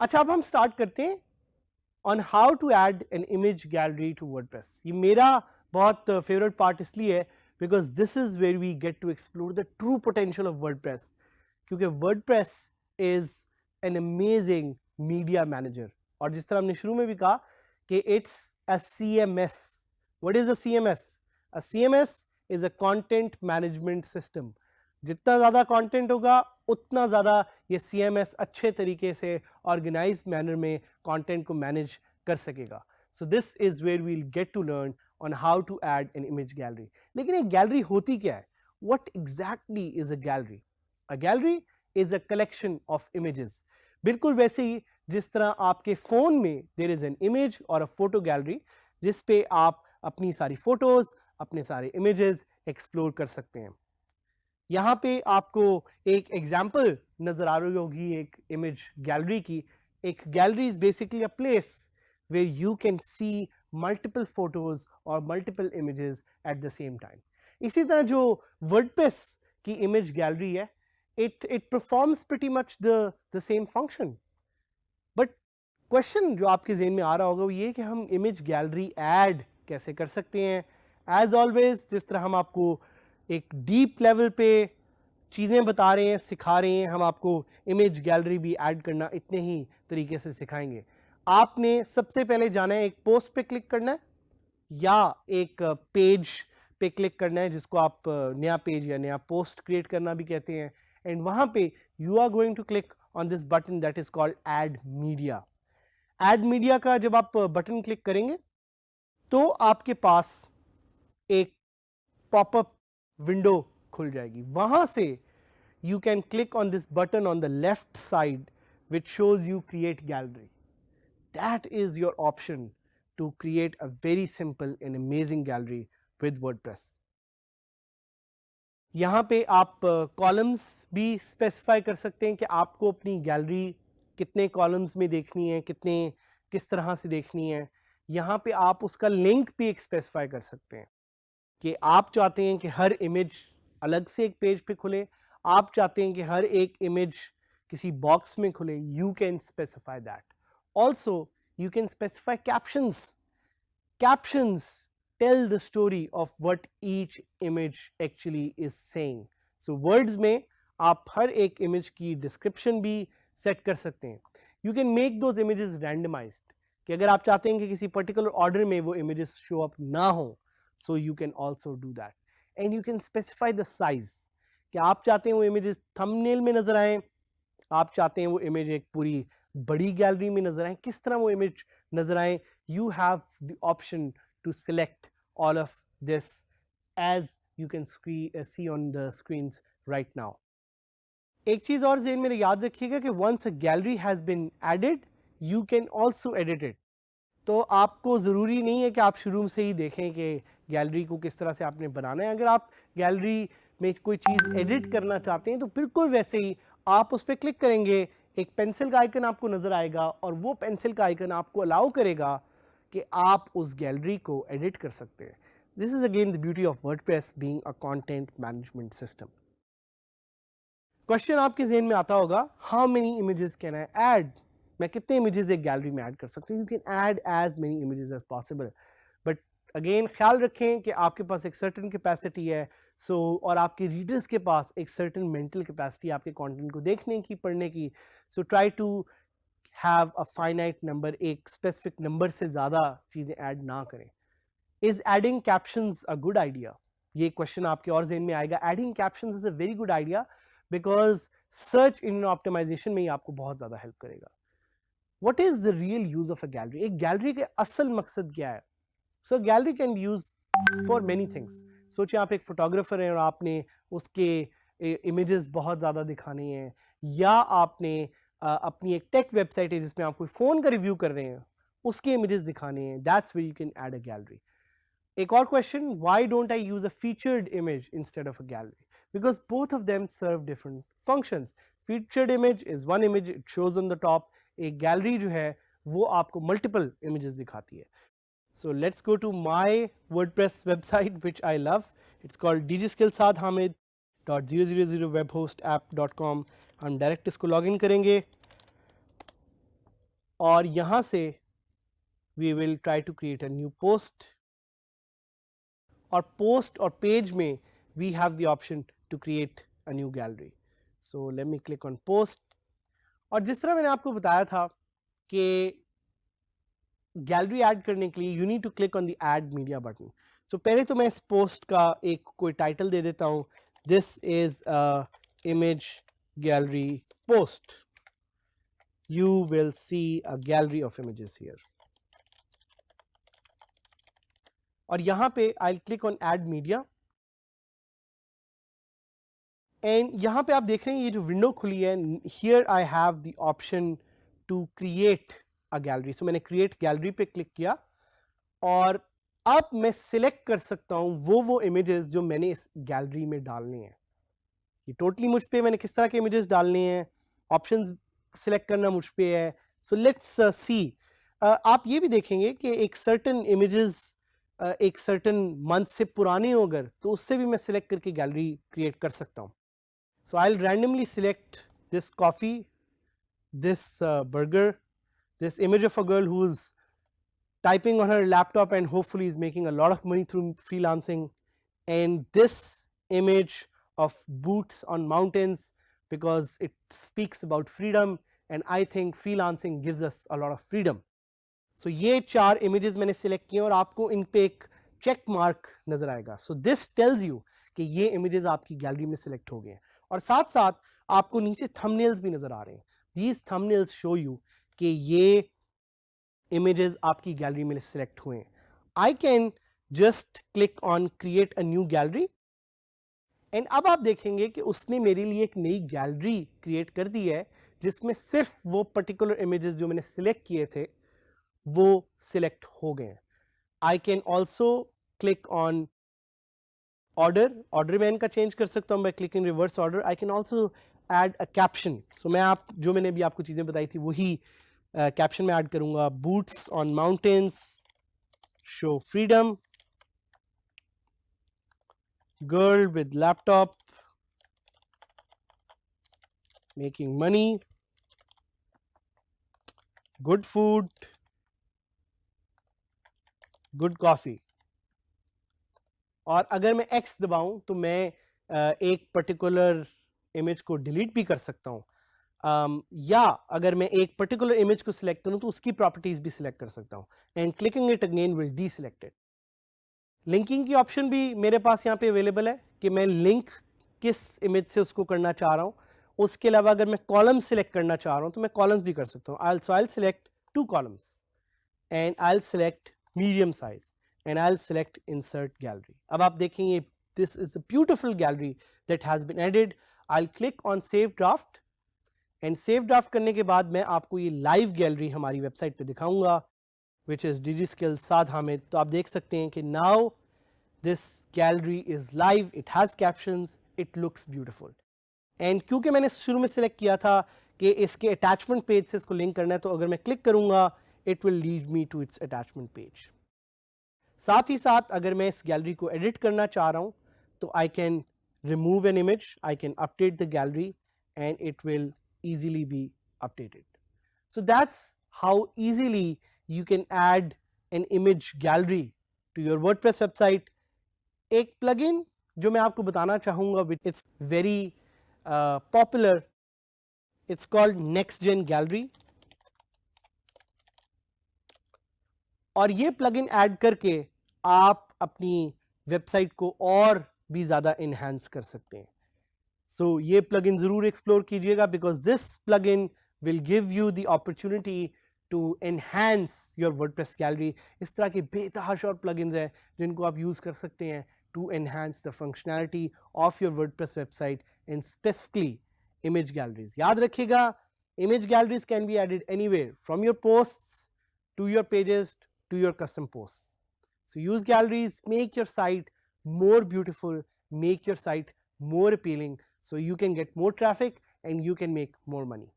अच्छा, अब हम स्टार्ट करते हैं on how to add an image gallery to WordPress. ये मेरा बहुत फेवरेट पार्ट इसलिए है because this is where we get to explore the true potential of WordPress, क्योंकि WordPress is an amazing media manager. और जिस तरह हमने शुरू में भी कहा कि it's a CMS। What is a CMS? A CMS is a content management system. जितना ज़्यादा कंटेंट होगा उतना ज़्यादा ये CMS अच्छे तरीके से ऑर्गेनाइज मैनर में कंटेंट को मैनेज कर सकेगा। So this is where we'll get to learn on how to add an image gallery. लेकिन एक गैलरी होती क्या है? What exactly is a gallery? A gallery is a collection of images. बिल्कुल वैसे ही जिस तरह आपके फ़ोन में देयर इज़ एन इमेज और अ फोटो गैलरी जिस पे आप अपनी सारी फोटोज़, अपने सारे इमेजेस एक्सप्लोर कर सकते हैं। यहाँ पे आपको एक एग्जाम्पल नजर आ रही होगी एक इमेज गैलरी की। एक gallery is basically a place where you can see multiple photos और multiple images at the same time. इसी तरह जो वर्डप्रेस की इमेज गैलरी है, it performs pretty much the same function. But question जो आपके जेहन में आ रहा होगा वो ये कि हम इमेज गैलरी ऐड कैसे कर सकते हैं। एज ऑलवेज जिस तरह हम आपको एक डीप लेवल पे चीज़ें बता रहे हैं, सिखा रहे हैं, हम आपको इमेज गैलरी भी ऐड करना इतने ही तरीके से सिखाएंगे। आपने सबसे पहले जाना है एक पोस्ट पे क्लिक करना है या एक पेज पे क्लिक करना है जिसको आप नया पेज या नया पोस्ट क्रिएट करना भी कहते हैं। एंड वहां पे you are going to click on this button that is called add media. Add media का जब आप बटन क्लिक करेंगे तो आपके पास एक पॉपअप विंडो खुल जाएगी। वहां से you can click on this button on the left side which shows you create gallery. That is your option to create a very simple and amazing gallery with WordPress. यहाँ पे आप columns भी specify कर सकते हैं कि आपको अपनी गैलरी कितने कॉलम्स में देखनी है, किस तरह से देखनी है। यहाँ पे आप उसका लिंक भी एक स्पेसिफाई कर सकते हैं कि आप चाहते हैं कि हर इमेज अलग से एक पेज पे खुले, आप चाहते हैं कि हर एक इमेज किसी बॉक्स में खुले। You can specify that. Also you can specify captions. Captions tell the story of what each image actually is saying. So words में आप हर एक इमेज की डिस्क्रिप्शन भी सेट कर सकते हैं। You can make those images randomised कि अगर आप चाहते हैं कि किसी पर्टिकुलर ऑर्डर में वो इमेजेस शो अप ना हो, so you can also do that. And you can specify the size कि आप चाहते हैं वो इमेजेस थंबनेल में नजर आए, आप चाहते हैं वो इमेज एक पूरी बड़ी गैलरी में नजर आए, किस तरह वो इमेज नजर आए। You have the option to select all of this as you can see on the screens right now. एक चीज और ज़हन में याद रखिएगा कि once a gallery has been added you can also edit it. तो आपको ज़रूरी नहीं है कि आप शुरू से ही देखें कि गैलरी को किस तरह से आपने बनाना है। अगर आप गैलरी में कोई चीज़ एडिट करना चाहते हैं तो बिल्कुल वैसे ही आप उस पर क्लिक करेंगे, एक पेंसिल का आइकन आपको नज़र आएगा और वो पेंसिल का आइकन आपको अलाउ करेगा कि आप उस गैलरी को एडिट कर सकते हैं। This is again the beauty of WordPress being a content management system. Question आपके जहन में आता होगा, how many images can I add? मैं कितने इमेजेस एक गैलरी में ऐड कर सकता हूँ? You can add as many images as possible, but again ख्याल रखें कि आपके पास एक सर्टेन कैपेसिटी है। सो और आपके रीडर्स के पास एक सर्टेन मेंटल कैपेसिटी आपके कंटेंट को देखने की, पढ़ने की। So try to have a finite number, एक स्पेसिफिक नंबर से ज़्यादा चीज़ें ऐड ना करें। Is adding captions a good idea? ये क्वेश्चन आपके और जहन में आएगा। Adding captions is a very good idea because search engine optimisation में ही आपको बहुत ज़्यादा हेल्प करेगा। What is the real use of a gallery? एक गैलरी के असल मकसद क्या है? So gallery can be used for many things. सोचिए आप एक फोटोग्राफर हैं और आपने उसके इमेजेस बहुत ज़्यादा दिखाने हैं, या आपने अपनी एक टेक वेबसाइट है जिसमें आप कोई फ़ोन का रिव्यू कर रहे हैं, उसके इमेजेस दिखाने हैं। That's where you can add a gallery. एक और question, why don't I use a featured image instead of a gallery? Because both of them serve different functions. Featured image is one image, it shows on the top. एक gallery जो है वो आपको multiple images दिखाती है। So let's go to my WordPress website which I love. It's called djskillsadhamid.000webhostapp.com। हम direct इसको log in करेंगे और यहाँ से we will try to create a new post, और post और page में we have the option to create a new gallery. So let me click on post, और जिस तरह मैंने आपको बताया था कि गैलरी ऐड करने के लिए you need to click on the add media button. So पहले तो मैं इस पोस्ट का एक कोई टाइटल दे देता हूँ, this is a image gallery post, you will see a gallery of images here. और यहाँ पे I click on add media, and यहाँ पे आप देख रहे हैं ये जो विंडो खुली है, here I have the option to create a gallery. So मैंने क्रिएट गैलरी पे क्लिक किया, और अब मैं सिलेक्ट कर सकता हूँ वो इमेजेस जो मैंने इस गैलरी में डालने हैं. ये टोटली मुझ पे, मैंने किस तरह के इमेजेस डालने हैं, ऑप्शंस सिलेक्ट करना मुझ पे है. So let's see. आप ये भी देखेंगे कि एक सर्टन इमेजेस एक सर्टन मंथ से पुराने हो अगर, तो उससे भी मैं सिलेक्ट करके गैलरी क्रिएट कर सकता हूँ. So I'll randomly select this coffee, this burger, this image of a girl who's typing on her laptop and hopefully is making a lot of money through freelancing, and this image of boots on mountains because it speaks about freedom and I think freelancing gives us a lot of freedom. So ये 4 images मैंने select किए और आपको इन पे एक check mark नजर आएगा. So this tells you कि ये images आपकी गैलरी में select हो गए हैं, और साथ साथ आपको नीचे थंबनेल्स भी नजर आ रहे हैं. These thumbnails show you कि ये images आपकी गैलरी में select हुए हैं. I can just click on create a new gallery, and अब आप देखेंगे कि उसने मेरे लिए एक नई गैलरी क्रिएट कर दी है जिसमें सिर्फ वो पर्टिकुलर इमेजेस जो मैंने सिलेक्ट किए थे वो सिलेक्ट हो गए हैं. I can also click on order मैं इनका चेंज कर सकता हूँ by clicking reverse order. I can also add a caption. So मैं जो मैंने भी आपको चीज़ें बताई थी वही कैप्शन में ऐड करूँगा. Boots on mountains show freedom, girl with laptop making money, good food, good coffee. और अगर मैं X दबाऊं तो मैं एक पर्टिकुलर इमेज को डिलीट भी कर सकता हूं, या अगर मैं एक पर्टिकुलर इमेज को सिलेक्ट करूं तो उसकी प्रॉपर्टीज भी सिलेक्ट कर सकता हूं, and clicking it again will deselect it. Linking की ऑप्शन भी मेरे पास यहाँ पे अवेलेबल है कि मैं लिंक किस इमेज से उसको करना चाह रहा हूँ. उसके अलावा अगर मैं कॉलम सिलेक्ट करना चाह रहा हूँ तो मैं कॉलम्स भी कर सकता हूँ. I'll select 2 columns and I'll select medium size and I'll select insert gallery. अब आप देखेंगे this is a beautiful gallery that has been added. I'll click on save draft, and save draft करने के बाद मैं आपको ये लाइव गैलरी हमारी वेबसाइट पे दिखाऊंगा which is DigiSkills Saad Hamid. तो आप देख सकते हैं कि now this gallery is live, it has captions, it looks beautiful. And क्योंकि मैंने शुरू में सिलेक्ट किया था कि इसके अटैचमेंट पेज से इसको लिंक करना है, तो अगर मैं क्लिक करूंगा it will lead me to its attachment page. साथ ही साथ अगर मैं इस गैलरी को एडिट करना चाह रहा हूँ तो I can remove an image, I can update the gallery and it will easily be updated. So that's how easily you can add an image gallery to your WordPress website. एक plugin जो मैं आपको बताना चाहूँगा, it's very popular, it's called NextGen Gallery. और ये plugin add करके आप अपनी वेबसाइट को और भी ज़्यादा enhance कर सकते हैं. So ये plugin ज़रूर explore कीजिएगा because this plugin will give you the opportunity to enhance your WordPress gallery. इस तरह के बेतहाशा plugins हैं जिनको आप use कर सकते हैं to enhance the functionality of your WordPress website and specifically image galleries. याद रखिएगा, image galleries can be added anywhere from your posts to your pages to your custom posts. So use galleries, make your site more beautiful, make your site more appealing so you can get more traffic and you can make more money.